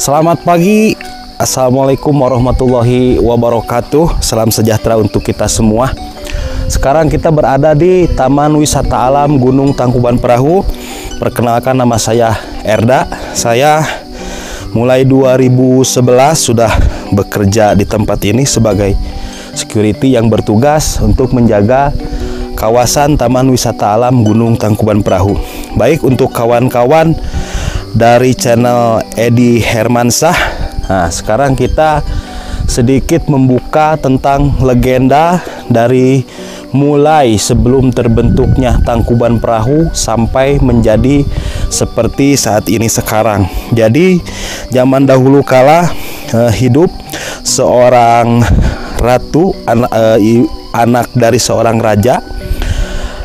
Selamat pagi, Assalamualaikum warahmatullahi wabarakatuh. Salam sejahtera untuk kita semua. Sekarang kita berada di Taman Wisata Alam Gunung Tangkuban Perahu. Perkenalkan, nama saya Erda. Saya mulai 2011 sudah bekerja di tempat ini sebagai security yang bertugas untuk menjaga kawasan Taman Wisata Alam Gunung Tangkuban Perahu. Baik untuk kawan-kawan dari channel Edi Hermansyah. Nah, sekarang kita sedikit membuka tentang legenda dari mulai sebelum terbentuknya Tangkuban Perahu sampai menjadi seperti saat ini sekarang. Jadi zaman dahulu kala hidup seorang ratu, anak dari seorang raja.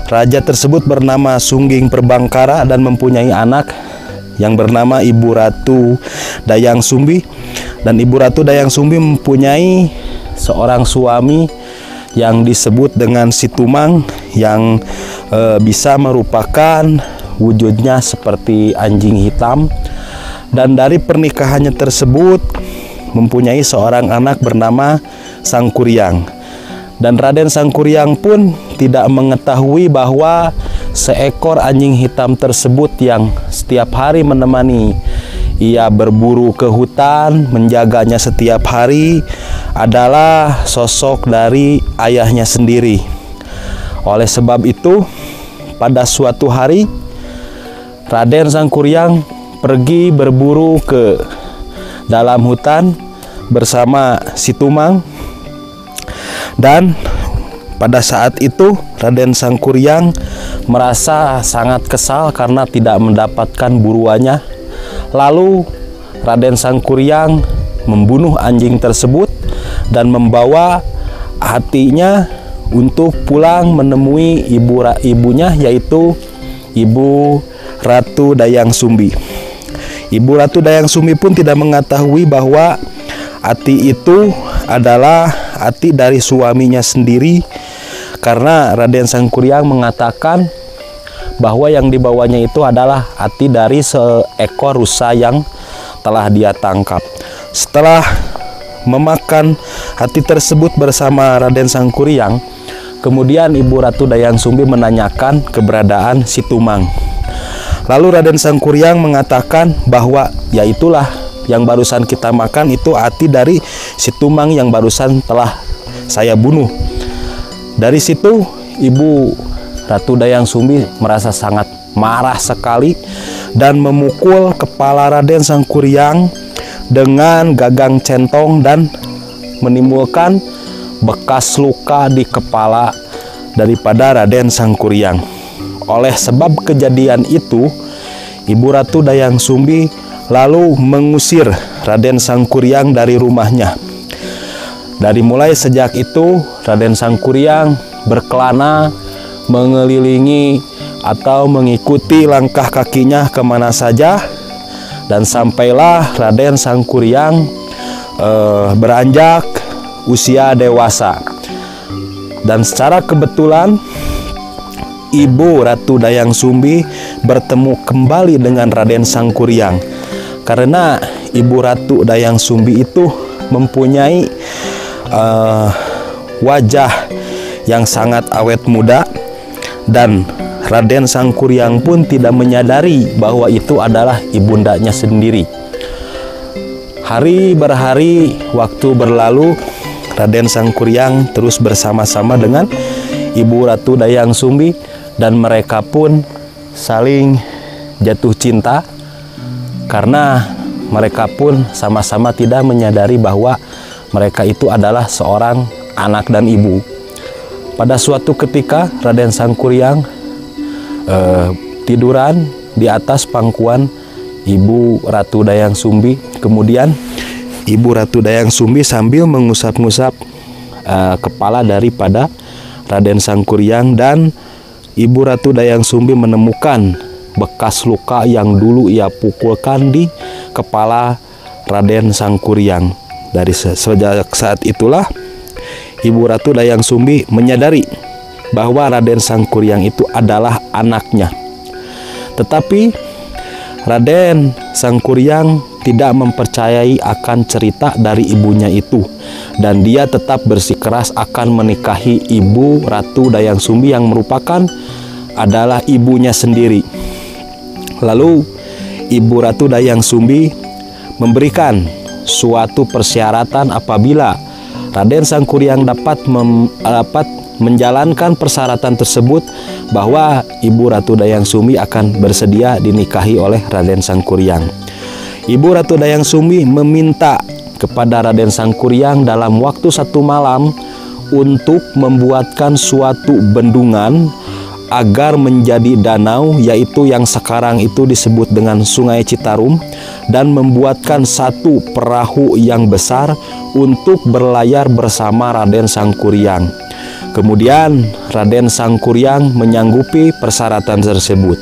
Raja tersebut bernama Sungging Perbangkara dan mempunyai anak yang bernama Ibu Ratu Dayang Sumbi. Dan Ibu Ratu Dayang Sumbi mempunyai seorang suami yang disebut dengan Situmang, yang bisa merupakan wujudnya seperti anjing hitam. Dan dari pernikahannya tersebut mempunyai seorang anak bernama Sangkuriang. Dan Raden Sangkuriang pun tidak mengetahui bahwa seekor anjing hitam tersebut yang setiap hari menemani ia berburu ke hutan, menjaganya setiap hari, adalah sosok dari ayahnya sendiri. Oleh sebab itu, pada suatu hari Raden Sangkuriang pergi berburu ke dalam hutan bersama Situmang. Dan pada saat itu Raden Sangkuriang merasa sangat kesal karena tidak mendapatkan buruannya. Lalu Raden Sangkuriang membunuh anjing tersebut dan membawa hatinya untuk pulang menemui ibunya, yaitu Ibu Ratu Dayang Sumbi. Ibu Ratu Dayang Sumbi pun tidak mengetahui bahwa Ati itu adalah Ati dari suaminya sendiri, karena Raden Sangkuriang mengatakan bahwa yang dibawanya itu adalah Ati dari seekor rusa yang telah dia tangkap. Setelah memakan Ati tersebut bersama Raden Sangkuriang, kemudian Ibu Ratu Dayang Sumbi menanyakan keberadaan Situmang. Lalu Raden Sangkuriang mengatakan bahwa ya itulah yang barusan kita makan, itu Ati dari Situmang yang barusan telah saya bunuh. Dari situ Ibu Ratu Dayang Sumbi merasa sangat marah sekali dan memukul kepala Raden Sangkuriang dengan gagang centong dan menimbulkan bekas luka di kepala daripada Raden Sangkuriang. Oleh sebab kejadian itu, Ibu Ratu Dayang Sumbi lalu mengusir Raden Sangkuriang dari rumahnya. Dari mulai sejak itu Raden Sangkuriang berkelana mengelilingi atau mengikuti langkah kakinya kemana saja, dan sampailah Raden Sangkuriang beranjak usia dewasa. Dan secara kebetulan Ibu Ratu Dayang Sumbi bertemu kembali dengan Raden Sangkuriang, karena Ibu Ratu Dayang Sumbi itu mempunyai wajah yang sangat awet muda, dan Raden Sangkuriang pun tidak menyadari bahwa itu adalah ibundanya sendiri. Hari berhari, waktu berlalu, Raden Sangkuriang terus bersama-sama dengan Ibu Ratu Dayang Sumbi, dan mereka pun saling jatuh cinta karena mereka pun sama-sama tidak menyadari bahwa mereka itu adalah seorang anak dan ibu. Pada suatu ketika Raden Sangkuriang tiduran di atas pangkuan Ibu Ratu Dayang Sumbi. Kemudian Ibu Ratu Dayang Sumbi sambil mengusap-ngusap kepala daripada Raden Sangkuriang, dan Ibu Ratu Dayang Sumbi menemukan bekas luka yang dulu ia pukulkan di kepala Raden Sangkuriang. Dari sejak saat itulah Ibu Ratu Dayang Sumbi menyadari bahwa Raden Sangkuriang itu adalah anaknya. Tetapi Raden Sangkuriang tidak mempercayai akan cerita dari ibunya itu, dan dia tetap bersikeras akan menikahi Ibu Ratu Dayang Sumbi yang merupakan adalah ibunya sendiri. Lalu Ibu Ratu Dayang Sumbi memberikan suatu persyaratan apabila Raden Sangkuriang dapat menjalankan persyaratan tersebut, bahwa Ibu Ratu Dayang Sumbi akan bersedia dinikahi oleh Raden Sangkuriang. Ibu Ratu Dayang Sumbi meminta kepada Raden Sangkuriang dalam waktu 1 malam untuk membuatkan suatu bendungan agar menjadi danau, yaitu yang sekarang itu disebut dengan Sungai Citarum, dan membuatkan satu perahu yang besar untuk berlayar bersama Raden Sangkuriang. Kemudian Raden Sangkuriang menyanggupi persyaratan tersebut.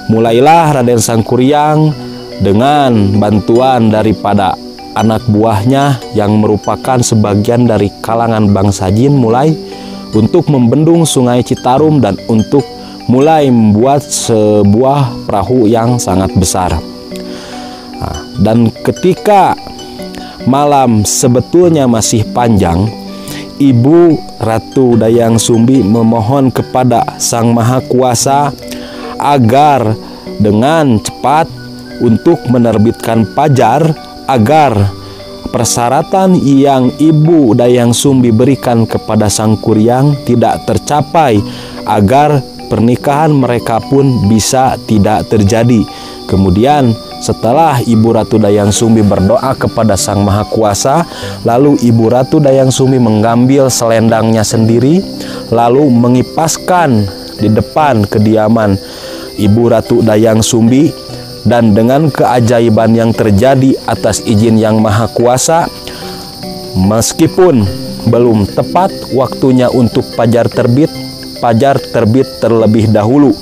Mulailah Raden Sangkuriang dengan bantuan daripada anak buahnya yang merupakan sebagian dari kalangan bangsa Jin mulai untuk membendung Sungai Citarum dan untuk mulai membuat sebuah perahu yang sangat besar. Dan ketika malam sebetulnya masih panjang, Ibu Ratu Dayang Sumbi memohon kepada Sang Maha Kuasa agar dengan cepat untuk menerbitkan pajar agar persyaratan yang Ibu Dayang Sumbi berikan kepada Sangkuriang tidak tercapai, agar pernikahan mereka pun bisa tidak terjadi. Kemudian setelah Ibu Ratu Dayang Sumbi berdoa kepada Sang Maha Kuasa, lalu Ibu Ratu Dayang Sumbi mengambil selendangnya sendiri, lalu mengipaskan di depan kediaman Ibu Ratu Dayang Sumbi, dan dengan keajaiban yang terjadi atas izin Yang Maha Kuasa, meskipun belum tepat waktunya untuk pajar terbit terlebih dahulu,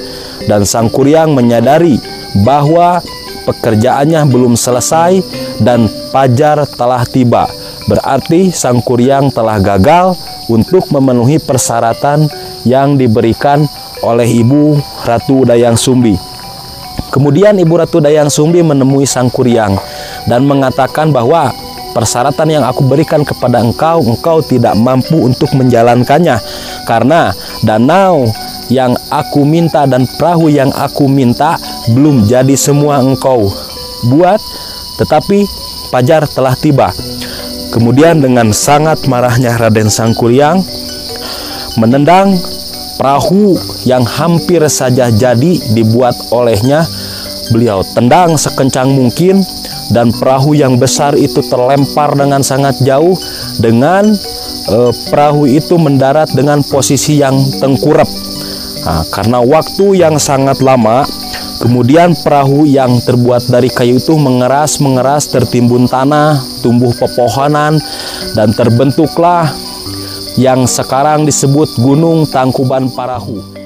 dan Sangkuriang menyadari bahwa pekerjaannya belum selesai dan pajar telah tiba. Berarti Sangkuriang telah gagal untuk memenuhi persyaratan yang diberikan oleh Ibu Ratu Dayang Sumbi. Kemudian Ibu Ratu Dayang Sumbi menemui Sangkuriang dan mengatakan bahwa persyaratan yang aku berikan kepada engkau tidak mampu untuk menjalankannya, karena danau yang aku minta dan perahu yang aku minta belum jadi semua engkau buat, tetapi pajar telah tiba. Kemudian dengan sangat marahnya Raden Sangkuriang menendang perahu yang hampir saja jadi dibuat olehnya. Beliau tendang sekencang mungkin, dan perahu yang besar itu terlempar dengan sangat jauh, dengan perahu itu mendarat dengan posisi yang tengkurap. Karena waktu yang sangat lama, kemudian perahu yang terbuat dari kayu itu mengeras, tertimbun tanah, tumbuh pepohonan, dan terbentuklah yang sekarang disebut Gunung Tangkuban Parahu.